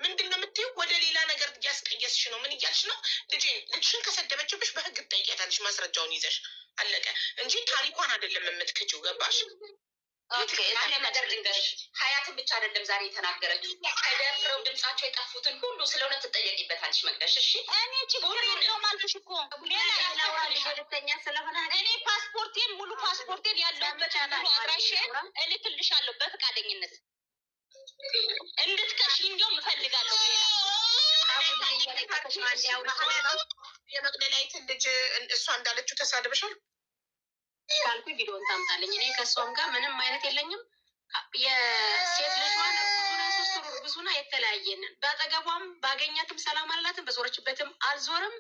ምንድን ነው የምትይው? ወደ ሌላ ነገር እያስቀየስሽ ነው። ምን እያልሽ ነው? ልጅሽን ከሰደበችብሽ በህግ ትጠይቂያታለሽ፣ ማስረጃውን ይዘሽ አለቀ እንጂ ታሪኳን አይደለም የምትክጂው። ገባሽ? አንድ ነገር ልንገርሽ፣ ሀያትን ብቻ አይደለም ዛሬ የተናገረችው። ተደፍረው ድምጻቸው የጠፉትን ሁሉ ስለ እውነት ትጠየቂበታለሽ መቅደሽ። እሺ እኔ ችግር የለውም አልኩሽ እኮ እኔ ፓስፖርቴን ሙሉ ፓስፖርቴን ያለሁበት ሙሉ አድራሻ እልክልሻለሁ። እልክልሻለሁ በፈቃደኝነት እንድትከሽኝ እንዲያውም እፈልጋለሁ። የመቅደላዊትን ልጅ እሷ እንዳለችው ተሳድበሻል ካልኩ ቪዲዮን ታምጣለኝ። እኔ ከእሷም ጋር ምንም አይነት የለኝም። የሴት ልጇን እርጉዙና 3 ወር እርጉዙና የተለያየንን በአጠገቧም ባገኛትም ሰላም አላትም፣ በዞረችበትም አልዞርም።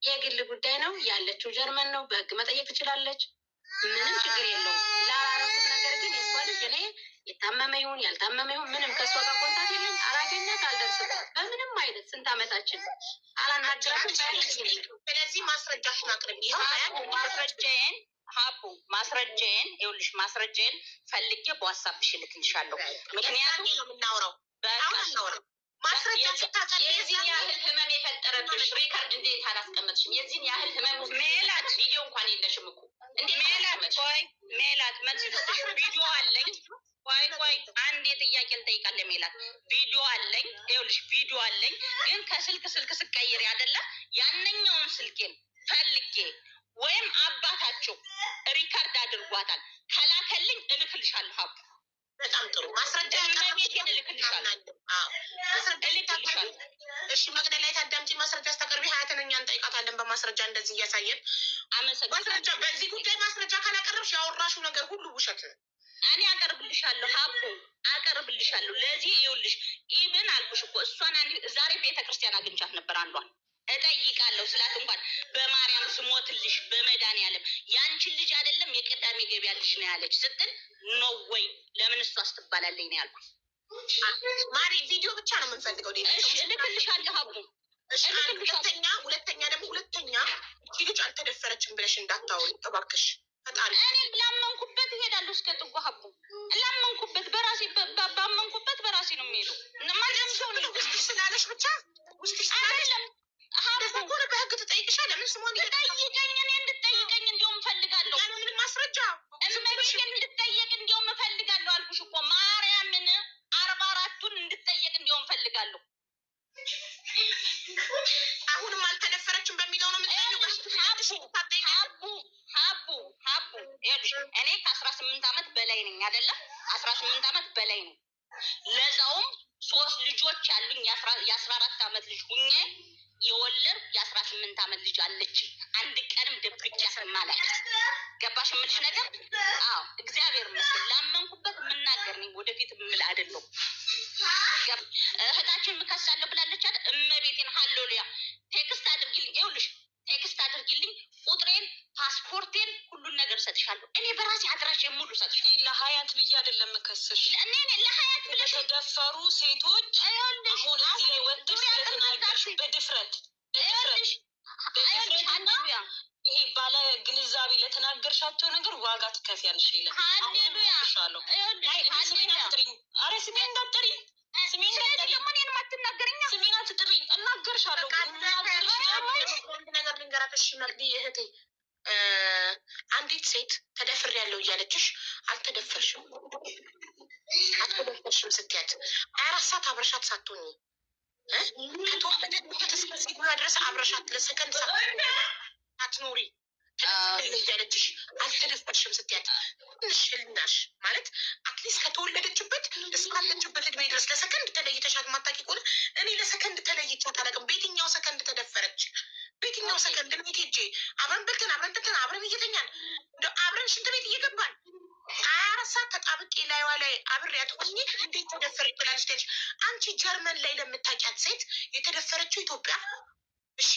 የግል ጉዳይ ነው። ያለችው ጀርመን ነው። በህግ መጠየቅ ትችላለች። ምንም ችግር የለውም። ላላረኩት ነገር ግን የእሷ ልጅ እኔ የታመመ ይሁን ያልታመመ ይሁን ምንም ከእሷ ጋር ኮንታት የለኝ። አላገኛት አልደርስም። በምንም አይነት ስንት ዓመታችን አላናገራትም። ስለዚህ ማስረጃሽን አቅርቢ። ማስረጃዬን ይኸውልሽ፣ ማስረጃዬን ፈልጌ በዋትስአፕሽ እልክልሻለሁ። ምክንያቱም የምናውረው የዚህን ያህል ህመም የፈጠረብሽ ሪከርድ እንዴት አላስቀመጥሽም? የዚህን ያህል ህመም ሜላት ቪዲዮ እንኳን የለሽም እኮ ሜላት መልስ ልስጥሽ። ቪዲዮ አለኝ። ቆይ አንዴ ጥያቄ ልጠይቃለሁ ሜላት። ቪዲዮ አለኝ። ይኸውልሽ ቪዲዮ አለኝ፣ ግን ከስልክ ስቀይር አይደለም ያንኛውን ስልኬን ፈልጌ ወይም አባታቸው ሪከርድ አድርጓታል ከላከልኝ እልክልሻለሁ። ሀቡ በጣም ጥሩ ማስረጃ ቤቴን እልክልሻለሁ። እሺ መቅደላዊት አዳምጪ። ማስረጃ ስታቀርቢ ሀያትን እኛ እንጠይቃታለን በማስረጃ እንደዚህ እያሳየን። ማስረጃ በዚህ ጉዳይ ማስረጃ ካላቀረብሽ ያወራሽው ነገር ሁሉ ውሸት ነው። እኔ አቀርብልሻለሁ ሀቡ አቀርብልሻለሁ። ለዚህ ይኸውልሽ ኢብን አልኩሽ እኮ እሷን ዛሬ ቤተክርስቲያን አግኝቻት ነበር። አንዷን እጠይቃለሁ ስላት እንኳን በማርያም ስሞትልሽ በመድኃኒዓለም ያንቺን ልጅ አይደለም የቅዳሜ ገበያ ልጅ ነው ያለች ስትል ነው ወይ ለምን እሷ ስትባላለኝ ነው ያልኩት። ማሪ ቪዲዮ ብቻ ነው የምንፈልገው። እሺ እልክልሻለሁ ሀቡ። ሁለተኛ ደግሞ ልጅ አልተደፈረችም ብለሽ እንዳታወሪ እባክሽ። እኔ ላመንኩበት እሄዳለሁ እስከ ጥጓ ሀቡ። ላመንኩበት በራሴ ባመንኩበት በራሴ ነው የሚሄደው። ማንም ሰው ነው ውስጥሽ ስላለሽ ብቻ ውስጥሽ አይደለም ሀቡ በህግ ትጠይቅሻል። ለምን ስሟን ጠይቀኝ፣ እኔ እንድጠይቀኝ እንዲሁም እፈልጋለሁ። ምንም ማስረጃ እመቤቴን እንድጠየቅ እንዲሁም እፈልጋለሁ አልኩሽ እኮ ማርያምን 44ቱን እንድጠየቅ እንዲሁም እፈልጋለሁ። አሁንም አልተደፈረችም በሚለው ነው ሀቡ ይኸውልሽ እኔ ከ18 ዓመት በላይ ነኝ አይደለ? 18 ዓመት በላይ ነው። ለዛውም 3 ልጆች ያሉኝ የ14 ዓመት ልጅ ሁኜ የወለድ የ18 ዓመት ልጅ አለች። አንድ ቀንም ደብቄ ማለት ገባሽ የምልሽ ነገር? አዎ እግዚአብሔር ይመስገን ላመንኩበት የምናገር ነኝ። ወደፊት የምል አይደለም። እህታችን ምከሳለሁ ብላለች አይደል? እመቤቴን ሃሌሉያ ቴክስት አድርጊልኝ። ይኸውልሽ ቴክስት አድርጊልኝ ቁጥሬን፣ ፓስፖርቴን፣ ሁሉን ነገር ሰጥሻለሁ። እኔ በራሴ አድራሽ ሙሉ ሰጥሻለሁ። ለሀያት ብዬ አይደለም መከሰሽ። እኔ ለሀያት ብለሽ የተደፈሩ ሴቶች አሁን እዚህ ላይ ወጥተሽ ስለተናገርሽ በድፍረት ይሄ ባለ ግንዛቤ ለተናገርሻቸው ነገር ዋጋ ትከፍያለሽ። ይለን ሃሌሉያ ሻለሁ ስሜን አትጥሪኝ። ኧረ ስሜን እንዳትጠሪ ስሜን አትናገሪኝ። ስሜን አትጥሪ እናገርሻለሁ። አንድ ነገር ልንገራትሽ መቅዲ እህቴ፣ አንዲት ሴት ተደፍሬያለሁ እያለችሽ አልተደፈርሽም ስትያት 24 ሰዓት አብረሻት ሳትሆኚ ከተወለደበት እስከዚህ ድረስ አብረሻት ለሰከንድ ሳትኖሪ እያለችሽ አልተደፈርሽም ስትያት ትንሽ ህልናሽ ማለት አትሊስት ከተወለደችበት እስካለችበት እድሜ ድረስ ለሰከንድ ተለይተሻት ማታውቂ ከሆነ እኔ ለሰከንድ ተለይቻት አላውቅም። በየትኛው ሰከንድ ተደፈረች? በየትኛው ሰከንድ ቤት ሄጄ አብረን በልተን አብረን ጠጥተን አብረን እየተኛን አብረን ሽንት ቤት እየገባን 24 ሰዓት ተጣብቄ ላይዋ ላይ አብሬያት ሆኜ እንዴት ተደፈረች ብላለች ትያለሽ? አንቺ ጀርመን ላይ ለምታውቂያት ሴት የተደፈረችው ኢትዮጵያ። እሺ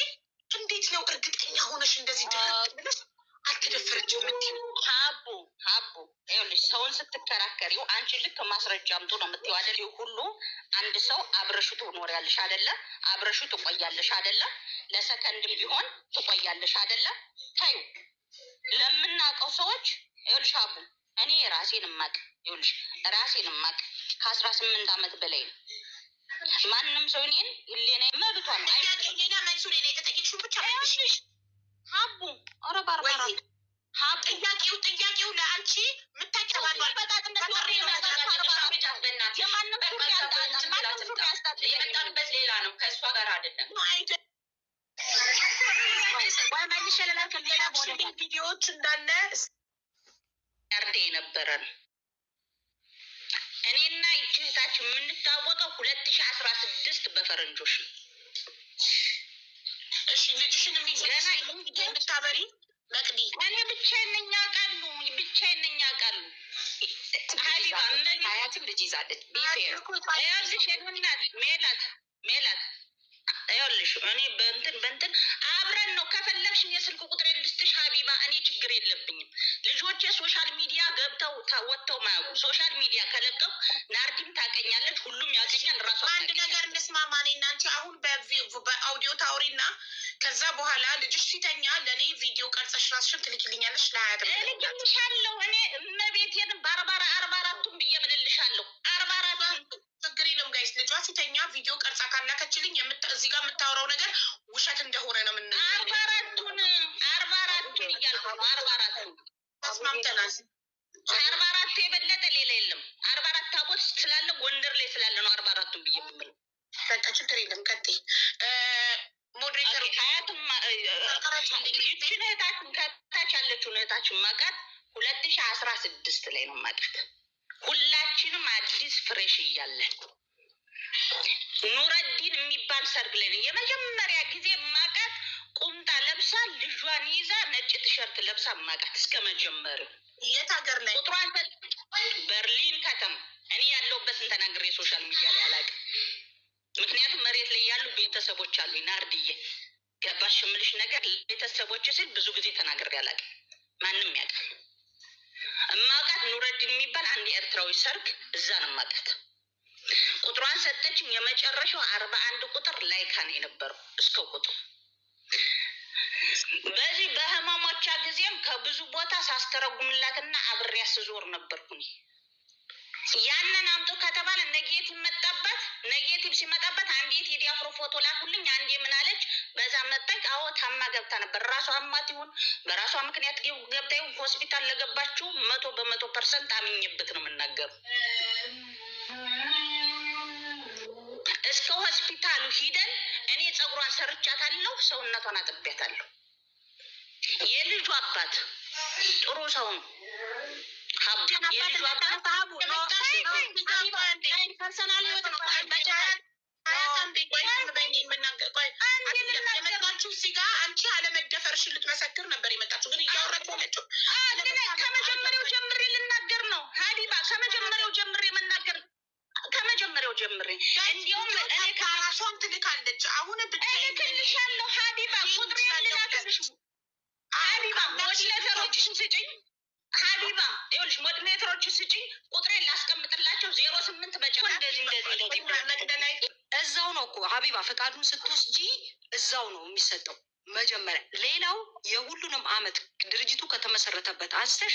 እንዴት ነው እርግጠኛ ሆነሽ እንደዚህ ድረግ ብለሽ አልተደፈረችም የምትይው? ሀቡ ይኸውልሽ ሰውን ስትከራከሪው አንቺ ልክ ማስረጃ አምጡ ነው የምትይው አይደል? ሁሉ አንድ ሰው አብረሹ ትኖሪያለሽ አይደለ? አብረሹ ትቆያለሽ አይደለ? ለሰከንድም ቢሆን ትቆያለሽ አይደለ? ታዩ ለምናውቀው ሰዎች ይኸውልሽ ሀቡ እኔ ራሴን ማቅ ይኸውልሽ ራሴን ማቅ ከ18 ዓመት በላይ ነው። ማንም ሰው እኔን ሌላ መብቷን ሌላ መልሱ ሌላ የተጠየቅሽው ብቻ መልሽ ሀቡ። ኧረ ባርባራ ሀቡ ጥያቄው ለአንቺ የምታቀባሏል የመጣንበት ሌላ ነው፣ ከእሷ ጋር አይደለም። ወይ መልሼ ልላክል ሌላ ቪዲዮዎች እንዳለ ያርደ የነበረን እህታችን የምንታወቀው 2016 በፈረንጆች ነው። እሺ ልጅሽን ገና እንድታበሪ መቅዲ እኔ ብቻዬን ነኝ አውቃለሁ። ብቻዬን ነኝ አውቃለሁ። ሀቢባ ሀያትም ልጅ ይዛለች። ይኸውልሽ እናት ሜላት ይኸውልሽ እኔ በእንትን አብረን ነው። ከፈለግሽ የስልክ ቁጥር ልስጥሽ ሀቢባ። እኔ ችግር የለብኝም። ልጆቼ ሶሻል ሚዲያ ገብተው ወጥተው ማያውቁ ሶሻል ሚዲያ ከለቀው ናርዲም ታውቀኛለች፣ ሁሉም ያውቀኛል። ራሷ አንድ ነገር እንስማማ። እኔ እና አንቺ አሁን በአውዲዮ ታውሪና ከዛ በኋላ ልጅሽ ሲተኛ ለእኔ ቪዲዮ ቀርጸሽ ራስሽን ትልኪልኛለሽ። ለሀያት እልክልሻለሁ። እኔ እመቤቴን በ44ቱም ብዬ ምልልሻለሁ። 44 ችግር የለም ጋይስ። ልጇ ሲተኛ ቪዲዮ ቀርጻ ካላከችልኝ እዚህ ጋር የምታወራው ነገር ውሸት እንደሆነ ነው። ምን 44ቱን እያልኩ ነው። 44ቱን ተስማምተናል። 44 የበለጠ ሌላ የለም። 44 ታቦት ስላለ ጎንደር ላይ ስላለ ነው 44ቱን ብዬ የምምለው። በቃ ችግር የለም። ቀጥይ ሞዴሬተር ሀያትም ይችን እህታችን ከታች ያለችውን እህታችን ማቃት 2016 ላይ ነው ማቃት። ሁላችንም አዲስ ፍሬሽ እያለን ኑረዲን የሚባል ሰርግ ላይ ነው የመጀመሪያ ጊዜ ማቃት። ቁምጣ ለብሳ ልጇን ይዛ ነጭ ቲሸርት ለብሳ ማቃት። እስከ መጀመሪያው የት ሀገር ላይ ቁጥሯን በርሊን ከተማ። እኔ ያለሁበትን ተናግሬ ሶሻል ሚዲያ ላይ አላውቅም። ምክንያቱም መሬት ላይ ያሉ ቤተሰቦች አሉ። ናርድዬ ገባሽ የምልሽ ነገር ቤተሰቦች ስል ብዙ ጊዜ ተናግሬ አላውቅም። ማንም ያውቃል። እማውቃት ኑረዲን የሚባል አንድ የኤርትራዊ ሰርግ እዛ ነው እማውቃት። ቁጥሯን ሰጠችኝ። የመጨረሻው 41 ቁጥር ላይካ ነው የነበረው እስከ ቁጥሩ። በዚህ በህመሞቻ ጊዜም ከብዙ ቦታ ሳስተረጉምላትና አብሬያ ስዞር ነበርኩኝ። ያንን አምጡ ከተባለ ኔጌቲቭ መጣበት። ኔጌቲቭ ሲመጣበት አንዴ ቴዲ አፍሮ ፎቶ ላኩልኝ። አንዴ ምን አለች? በዛ መጣች። አዎ ታማ ገብታ ነበር። ራሷ አማት ይሁን በራሷ ምክንያት ገብታ ይሁን ሆስፒታል ለገባችው 100% አምኜበት ነው የምናገሩ። እስከ ሆስፒታሉ ሂደን እኔ ፀጉሯን ሰርቻታለሁ፣ ሰውነቷን አጥቤያታለሁ። የልጁ አባት ጥሩ ሰው ነው። የልጁ አባት ፐርሰናል ህይወት ነው። የመጣችሁ እዚህ ጋር አንቺ አለመደፈርሽን ልትመሰክር ነበር የመጣችሁ፣ ግን እያወራች ያለችው ከመጀመሪያው ጀምሬ ልናገር ነው ሀቢባ። ከመጀመሪያው ጀምሬ እንዲሁም እኔ ከራሷም ትልካለች። አሁን እልክልሻለሁ ሀቢባ። ቁጥሬን ልላክልሽ ሀቢባ። ሞዴሬተሮችሽን ስጭኝ ሀቢባ። ይኸውልሽ ሞዴሬተሮችን ስጭኝ፣ ቁጥሬን ላስቀምጥላቸው። 08 በጨማ እንደዚህ መቅደላይ እዛው ነው እኮ ሀቢባ። ፈቃዱን ስትወስጂ እዛው ነው የሚሰጠው መጀመሪያ። ሌላው የሁሉንም አመት ድርጅቱ ከተመሰረተበት አንስተሽ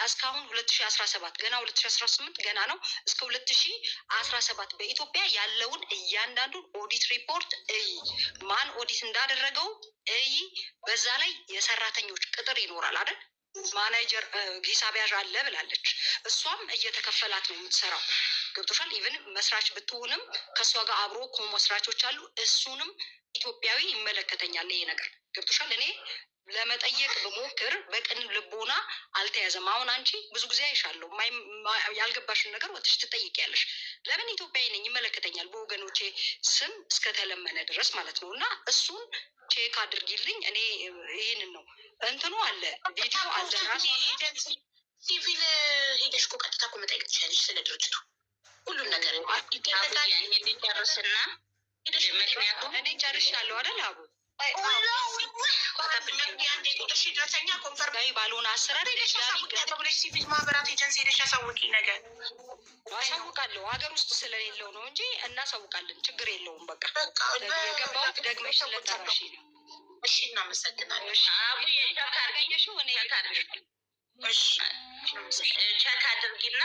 እስካሁን 2017 ገና 2018 ገና ነው። እስከ 2017 በኢትዮጵያ ያለውን እያንዳንዱን ኦዲት ሪፖርት እይ፣ ማን ኦዲት እንዳደረገው እይ። በዛ ላይ የሰራተኞች ቅጥር ይኖራል አይደል? ማናጀር ሂሳብ ያዥ አለ ብላለች። እሷም እየተከፈላት ነው የምትሰራው። ገብቶሻል? ኢቨን መስራች ብትሆንም ከእሷ ጋር አብሮ መስራቾች አሉ። እሱንም ኢትዮጵያዊ ይመለከተኛል ይሄ ነገር። ገብቶሻል? እኔ ለመጠየቅ ብሞክር በቅን ልቦና አልተያዘም። አሁን አንቺ ብዙ ጊዜ አይሻለሁ፣ ያልገባሽን ነገር ወጥሽ ትጠይቂያለሽ። ለምን ኢትዮጵያዊ ነኝ ይመለከተኛል፣ በወገኖቼ ስም እስከተለመነ ድረስ ማለት ነው። እና እሱን ቼክ አድርጊልኝ። እኔ ይህንን ነው እንትኑ አለ ቪዲዮ አለ ራሱ ሲቪል ሄደሽ እኮ ቀጥታ እኮ መጠየቅ ትችላለሽ ስለ ድርጅቱ ሁሉን ነገር ይደረጋል። ሊጨርስና ምክንያቱም እኔ ጨርሻለሁ አይደል አቡ ኮንፈርም ባልሆነ አሰራር ብለሽ ሲቪል ማህበራት ኤጀንሲ ሄደሽ ያሳውቂ ነገር አሳውቃለሁ። ሀገር ውስጥ ስለሌለው ነው እንጂ እናሳውቃለን። ችግር የለውም። በቃ የገባሁት ደግመሽ ስለጠራሽ ነው። እሺ እናመሰግናለን። አቡ የቻካርገኝሽው እኔ ቸክ አድርጊና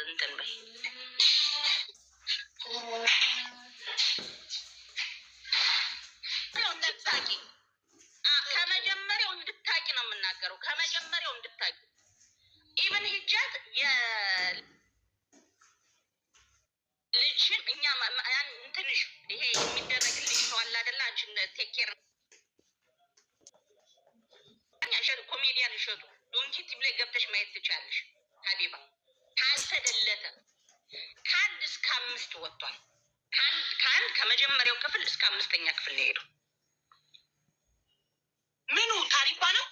እንትን በይ። ከመጀመሪያው እንድታቂ ነው የምናገረው። ከመጀመሪያው እንድታቂ ኢቨን ሂጃት ልጅን እኛ ትንሽ ይሄ የሚደረግልሽ ሰው አለ አይደለ? አንቺን ቴኬር ኮሜዲያን እሸቱ ዶንኪ ቲቪ ላይ ገብተሽ ማየት ትችያለሽ። ሀቢባ ካልተደለተ 5 ወጥቷል። ከአንድ ከመጀመሪያው ክፍል እስከ 5ኛ ክፍል ነው የሄደው። ምኑ ታሪኳ ነው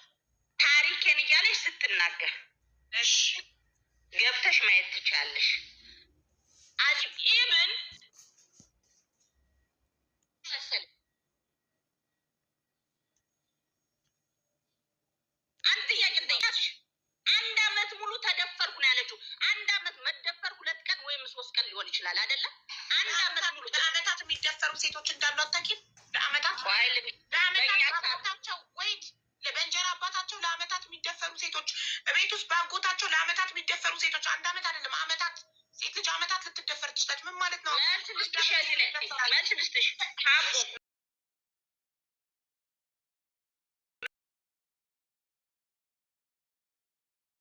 ታሪኬን እያለች ስትናገር እሺ ገብተሽ ማየት ትችያለሽ። ኢብን አንተ ያቀደኛሽ 1 አመት ሙሉ ተደፈርኩ ነው ያለችው። 1 አመት መደፈር 2 ቀን ወይም 3 ቀን ሊሆን ይችላል አይደለ? 1 አመት ሙሉ ለአመታት የሚደፈሩ ሴቶች እንዳሉ አታውቂም? ለአመታት አባታቸው ወይት በእንጀራ አባታቸው ለአመታት የሚደፈሩ ሴቶች፣ ቤት ውስጥ በአጎታቸው ለአመታት የሚደፈሩ ሴቶች 1 አመት አይደለም አመታት። ሴት ልጅ አመታት ልትደፈር ትችላለች። ምን ማለት ነው? መልስ ልስጥሽ